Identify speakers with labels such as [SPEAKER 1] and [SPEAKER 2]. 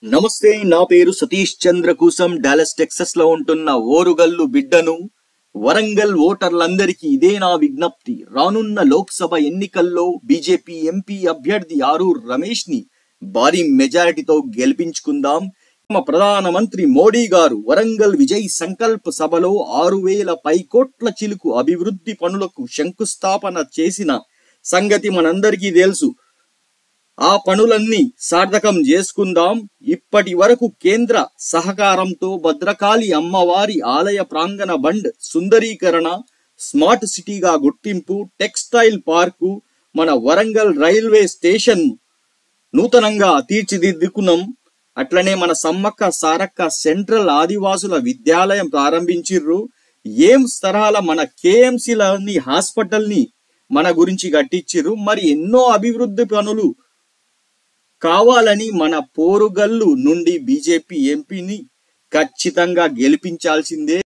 [SPEAKER 1] నమస్తే, నా పేరు సతీష్ చంద్ర కూసం. డాలస్ టెక్సస్ లో ఉంటున్న ఓరుగల్లు బిడ్డను. వరంగల్ ఓటర్లందరికీ ఇదే నా విజ్ఞప్తి. రానున్న లోక్సభ ఎన్నికల్లో బీజేపీ ఎంపీ అభ్యర్థి ఆరూర్ రమేష్ ని భారీ మెజారిటీతో గెలిపించుకుందాం. మన ప్రధానమంత్రి మోడీ గారు వరంగల్ విజయ్ సంకల్ప సభలో 6,000 పైకోట్ల చిలుకు అభివృద్ధి పనులకు శంకుస్థాపన చేసిన సంగతి మనందరికీ తెలుసు. ఆ పనులన్నీ సార్థకం చేసుకుందాం. ఇప్పటి వరకు కేంద్ర సహకారంతో భద్రకాళి అమ్మవారి ఆలయ ప్రాంగణ బండ్ సుందరీకరణ, స్మార్ట్ సిటీగా గుర్తింపు, టెక్స్టైల్ పార్కు, మన వరంగల్ రైల్వే స్టేషన్ నూతనంగా తీర్చిదిద్దుకున్నాం. అట్లనే మన సమ్మక్క సారక్క సెంట్రల్ ఆదివాసుల విద్యాలయం ప్రారంభించిర్రు. ఎయిమ్స్ తరహాల మన కేఎంసీలని హాస్పిటల్ని మన గురించి కట్టించిర్రు. మరి ఎన్నో అభివృద్ధి పనులు కావాలని మన పోరుగల్లు నుండి బీజేపీ ఎంపీని ఖచ్చితంగా గెలిపించాల్సిందే.